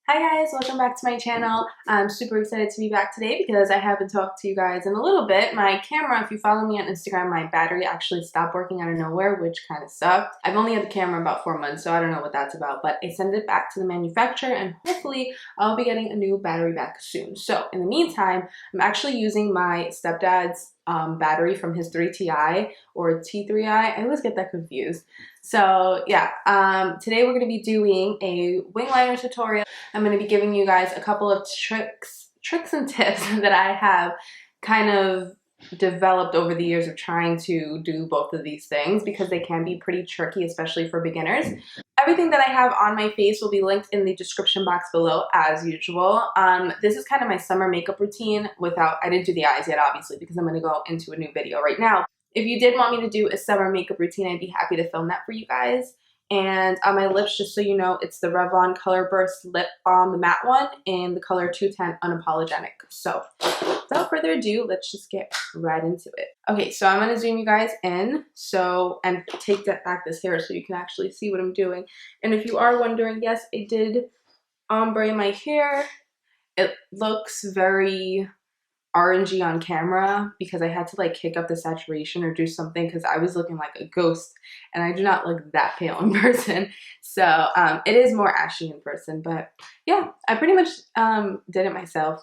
Hi guys, welcome back to my channel. I'm super excited to be back today because I haven't talked to you guys in a little bit. My camera, if you follow me on Instagram, my battery actually stopped working out of nowhere, which kind of sucked. I've only had the camera about 4 months, so I don't know what that's about, but I sent it back to the manufacturer and hopefully I'll be getting a new battery back soon. So in the meantime, I'm actually using my stepdad's battery from his 3Ti or T3i. I always get that confused. So yeah, today we're going to be doing a wing liner tutorial. I'm going to be giving you guys a couple of tricks and tips that I have kind of developed over the years of trying to do both of these things because they can be pretty tricky, especially for beginners. Everything that I have on my face will be linked in the description box below as usual. This is kind of my summer makeup routine I didn't do the eyes yet obviously because I'm going to go into a new video right now. If you did want me to do a summer makeup routine, I'd be happy to film that for you guys. And on my lips, just so you know, it's the Revlon Color Burst Lip Balm, the matte one, in the color 210 Unapologetic. So without further ado, let's just get right into it. Okay, so I'm going to zoom you guys in and take back this hair so you can actually see what I'm doing. And if you are wondering, yes, I did ombre my hair. It looks very orangey on camera because I had to like kick up the saturation or do something because I was looking like a ghost and I do not look that pale in person. So it is more ashy in person, but yeah, I pretty much did it myself.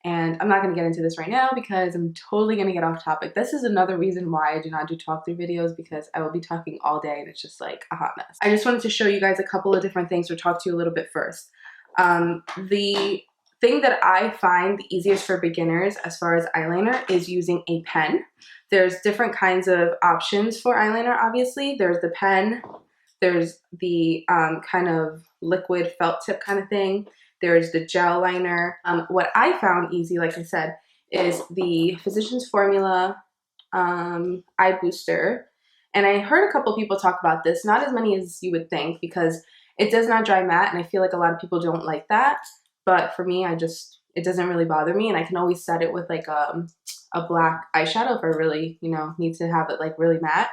And I'm not going to get into this right now because I'm totally going to get off topic. This is another reason why I do not do talk through videos because I will be talking all day and it's just like a hot mess. I just wanted to show you guys a couple of different things or talk to you a little bit first. The thing that I find the easiest for beginners as far as eyeliner is using a pen. There's different kinds of options for eyeliner, obviously. There's the pen, there's the kind of liquid felt tip kind of thing, there's the gel liner. What I found easy, like I said, is the Physicians Formula eye booster. And I heard a couple people talk about this, not as many as you would think because it does not dry matte and I feel like a lot of people don't like that. But for me, it doesn't really bother me and I can always set it with like a black eyeshadow if I really, need to have it like really matte.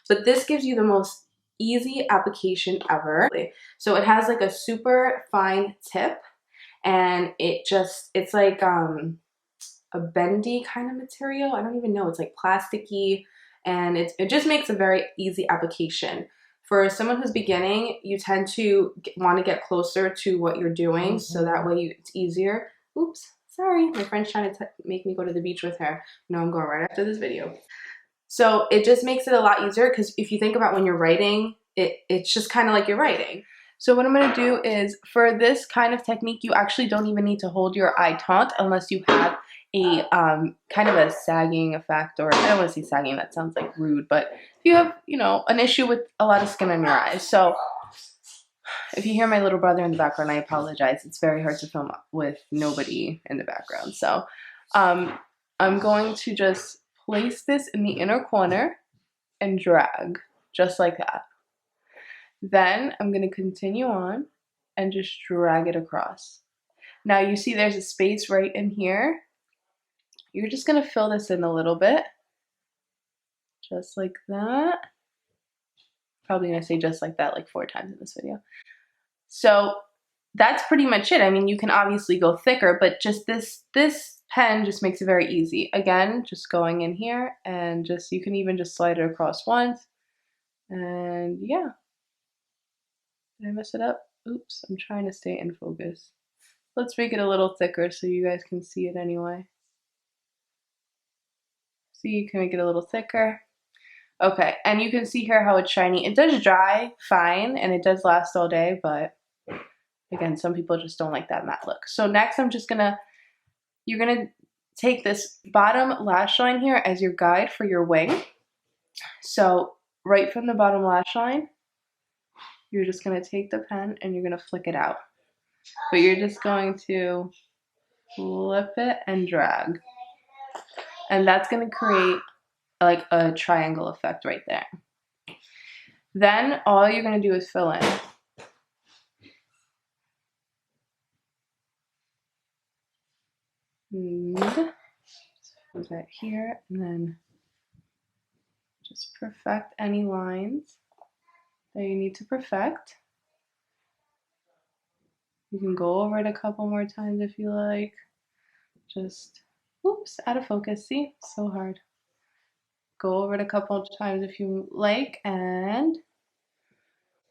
But this gives you the most easy application ever. So it has like a super fine tip and it's like a bendy kind of material. I don't even know, it's like plasticky and it just makes a very easy application. For someone who's beginning, you tend to want to get closer to what you're doing so that way it's easier. Oops, sorry. My friend's trying to make me go to the beach with her. No, I'm going right after this video. So it just makes it a lot easier because if you think about when you're writing, it's just kind of like you're writing. So what I'm going to do is for this kind of technique, you actually don't even need to hold your eye taut unless you have a kind of a sagging effect, or I don't want to say sagging, that sounds like rude, but if you have, an issue with a lot of skin on your eyes. So if you hear my little brother in the background, I apologize. It's very hard to film with nobody in the background. So I'm going to just place this in the inner corner and drag just like that. Then I'm going to continue on and just drag it across. Now you see there's a space right in here. You're just going to fill this in a little bit. Just like that. Probably going to say just like that like 4 times in this video. So that's pretty much it. I mean, you can obviously go thicker, but just this pen just makes it very easy. Again, just going in here and you can even just slide it across once. And yeah. Did I mess it up? Oops, I'm trying to stay in focus. Let's make it a little thicker so you guys can see it anyway. See, you can make it a little thicker. Okay, and you can see here how it's shiny. It does dry fine and it does last all day, but again, some people just don't like that matte look. So next you're gonna take this bottom lash line here as your guide for your wing. So right from the bottom lash line, you're just going to take the pen and you're going to flick it out. But you're just going to flip it and drag. And that's going to create like a triangle effect right there. Then all you're going to do is fill in. And put that here and then just perfect any lines that you need to perfect. You can go over it a couple more times if you like. Just, oops, out of focus. See, so hard. Go over it a couple of times if you like, and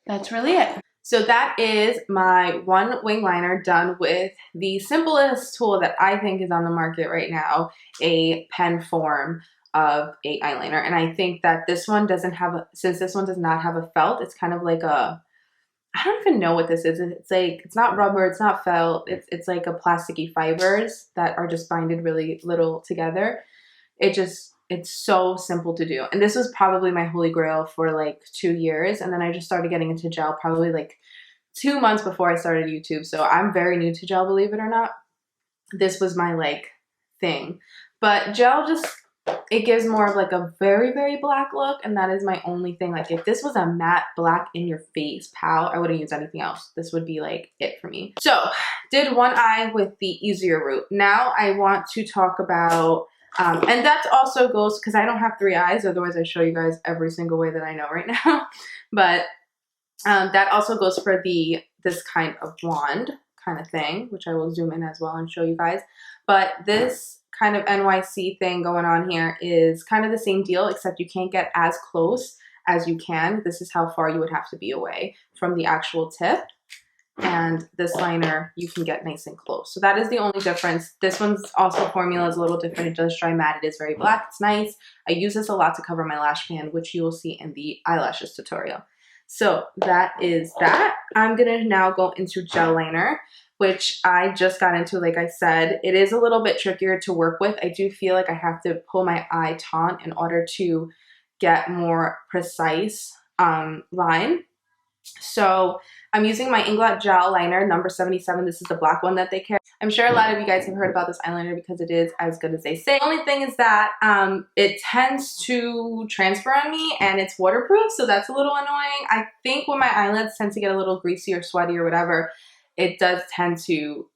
that's really it. So that is my one wing liner done with the simplest tool that I think is on the market right now, a pen form of a eyeliner. And I think that this one doesn't have a, since this one does not have a felt, it's kind of like a, I don't even know what this is. It's like, it's not rubber, it's not felt, it's like a plasticky fibers that are just binded really little together. It's so simple to do. And this was probably my holy grail for like 2 years. And then I just started getting into gel probably like 2 months before I started YouTube. So I'm very new to gel, believe it or not. This was my like thing. But gel just, it gives more of like a very, very black look. And that is my only thing. Like if this was a matte black in your face pal, I wouldn't use anything else. This would be like it for me. So did one eye with the easier route. Now I want to talk about and that also goes, because I don't have 3 eyes, otherwise I show you guys every single way that I know right now. But that also goes for this kind of wand kind of thing, which I will zoom in as well and show you guys. But this kind of NYC thing going on here is kind of the same deal, except you can't get as close as you can. This is how far you would have to be away from the actual tip. And this liner you can get nice and close. So that is the only difference. This one's also formula is a little different. It does dry matte. It is very black. It's nice. I use this a lot to cover my lash band, which you will see in the eyelashes tutorial. So that is that. I'm gonna now go into gel liner, which I just got into. Like I said, it is a little bit trickier to work with. I do feel like I have to pull my eye taut in order to get more precise line. So I'm using my Inglot Gel Liner number 77. This is the black one that they carry. I'm sure a lot of you guys have heard about this eyeliner because it is as good as they say. The only thing is that it tends to transfer on me and it's waterproof, so that's a little annoying. I think when my eyelids tend to get a little greasy or sweaty or whatever, it does tend to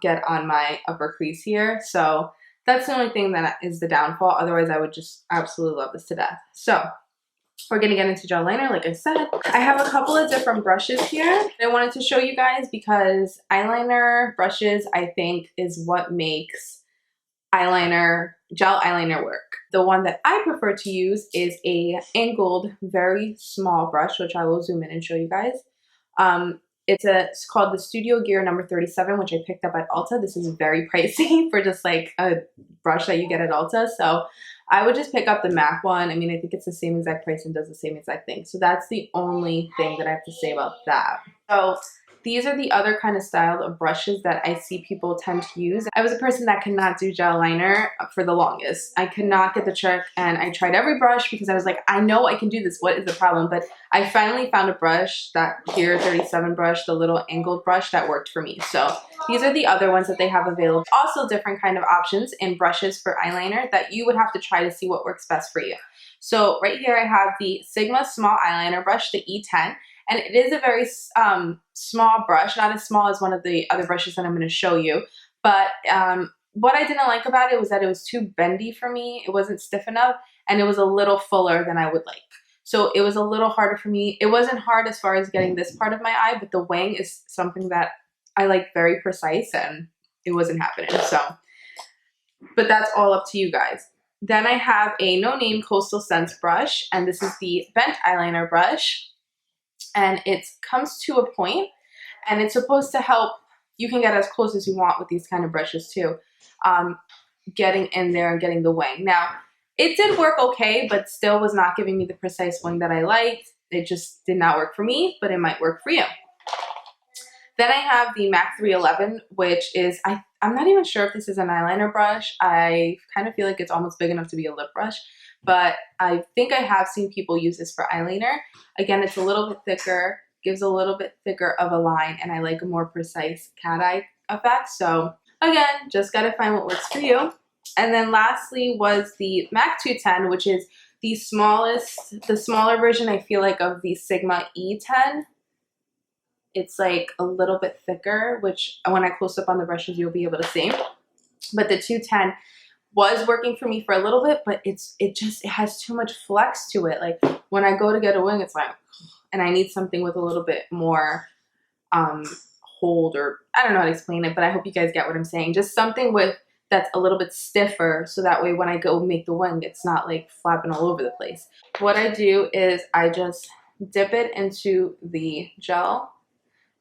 get on my upper crease here. So that's the only thing that is the downfall. Otherwise, I would just absolutely love this to death. So we're gonna get into gel liner, like I said. I have a couple of different brushes here that I wanted to show you guys because eyeliner brushes, I think, is what makes eyeliner, gel eyeliner work. The one that I prefer to use is a angled, very small brush, which I will zoom in and show you guys. It's called the Studio Gear number 37, which I picked up at Ulta. This is very pricey for just like a brush that you get at Ulta. So I would just pick up the MAC one. I mean, I think it's the same exact price and does the same exact thing. So that's the only thing that I have to say about that. So these are the other kind of style of brushes that I see people tend to use. I was a person that could not do gel liner for the longest. I could not get the trick, and I tried every brush because I was like, I know I can do this. What is the problem? But I finally found a brush, that Gear 37 brush, the little angled brush that worked for me. So these are the other ones that they have available. Also different kind of options in brushes for eyeliner that you would have to try to see what works best for you. So right here I have the Sigma Small Eyeliner Brush, the E10. And it is a very small brush, not as small as one of the other brushes that I'm going to show you. But what I didn't like about it was that it was too bendy for me. It wasn't stiff enough, and it was a little fuller than I would like. So it was a little harder for me. It wasn't hard as far as getting this part of my eye, but the wing is something that I like very precise, and it wasn't happening. So, but that's all up to you guys. Then I have a No Name Coastal Scents brush, and this is the bent eyeliner brush. And it comes to a point, and it's supposed to help. You can get as close as you want with these kind of brushes too, getting in there and getting the wing. Now, it did work okay, but still was not giving me the precise wing that I liked. It just did not work for me, but it might work for you. Then I have the MAC 311, which is, I'm not even sure if this is an eyeliner brush. I kind of feel like it's almost big enough to be a lip brush, but I think I have seen people use this for eyeliner. Again, it's a little bit thicker, gives a little bit thicker of a line, and I like a more precise cat eye effect. So again, just gotta find what works for you. And then lastly was the MAC 210, which is the smaller version, I feel like, of the Sigma E10. It's like a little bit thicker, which when I close up on the brushes, you'll be able to see. But the 210 was working for me for a little bit, but it has too much flex to it. Like when I go to get a wing, it's like, and I need something with a little bit more hold, or I don't know how to explain it, but I hope you guys get what I'm saying. Just something with that's a little bit stiffer, so that way when I go make the wing, it's not like flapping all over the place. What I do is I just dip it into the gel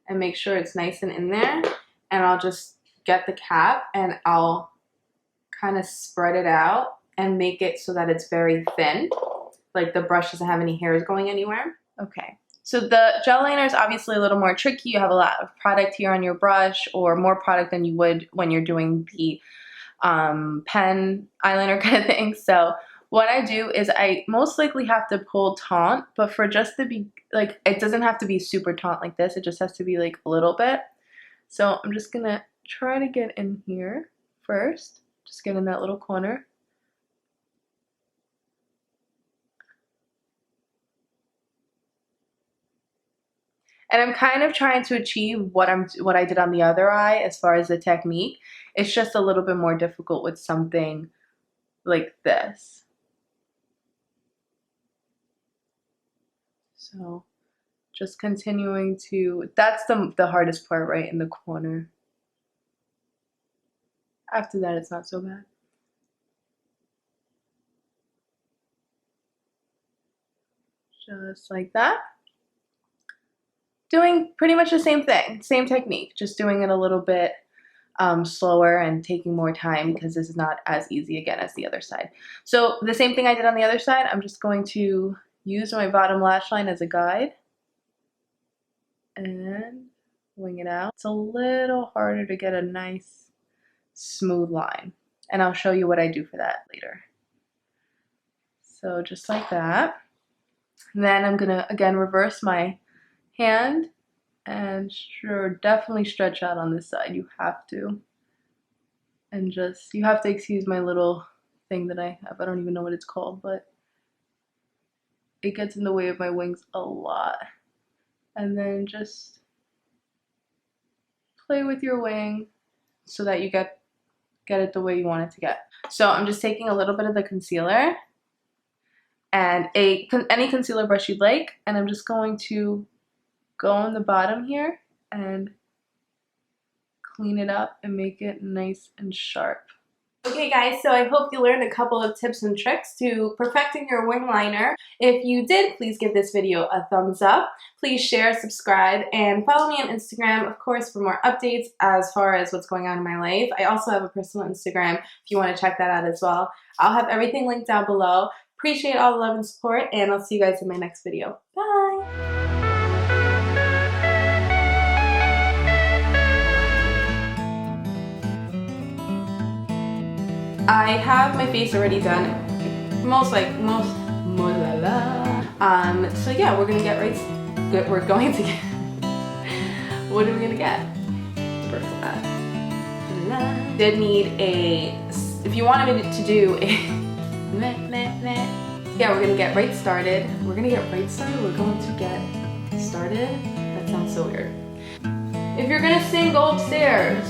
and make sure it's nice and in there, and I'll just get the cap and I'll kind of spread it out and make it so that it's very thin, like the brush doesn't have any hairs going anywhere. Okay, so the gel liner is obviously a little more tricky. You have a lot of product here on your brush, or more product than you would when you're doing the pen eyeliner kind of thing. So what I do is I most likely have to pull taut, but for just to be like, it doesn't have to be super taut like this, it just has to be like a little bit. So I'm just gonna try to get in here first, just get in that little corner. And I'm kind of trying to achieve what I did on the other eye as far as the technique. It's just a little bit more difficult with something like this. So just continuing to, that's the hardest part, right in the corner. After that, it's not so bad. Just like that. Doing pretty much the same thing, same technique, just doing it a little bit slower and taking more time, because this is not as easy again as the other side. So the same thing I did on the other side, I'm just going to use my bottom lash line as a guide and wing it out. It's a little harder to get a nice smooth line, and I'll show you what I do for that later. So just like that. And then I'm gonna again reverse my hand and definitely stretch out on this side. You have to. And just, you have to excuse my little thing that I have. I don't even know what it's called, but it gets in the way of my wings a lot. And then just play with your wing so that you get it the way you want it to get. So I'm just taking a little bit of the concealer and any concealer brush you'd like, and I'm just going to go on the bottom here and clean it up and make it nice and sharp. Okay guys, so I hope you learned a couple of tips and tricks to perfecting your wing liner. If you did, please give this video a thumbs up. Please share, subscribe, and follow me on Instagram, of course, for more updates as far as what's going on in my life. I also have a personal Instagram if you want to check that out as well. I'll have everything linked down below. Appreciate all the love and support, and I'll see you guys in my next video. Bye! I have my face already done. So yeah, we're gonna get right. We're going to get. What are we gonna get? First of that. Did need a. If you wanted me to do a. Yeah, we're gonna get right started. We're gonna get right started. We're going to get started. That sounds so weird. If you're gonna sing, go upstairs.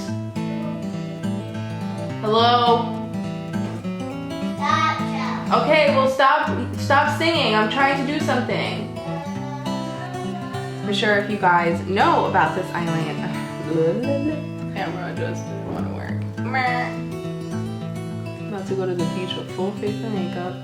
Hello. Okay, well stop singing. I'm trying to do something. For sure, if you guys know about this eyeliner, camera just didn't want to work. I'm about to go to the beach with full face of makeup.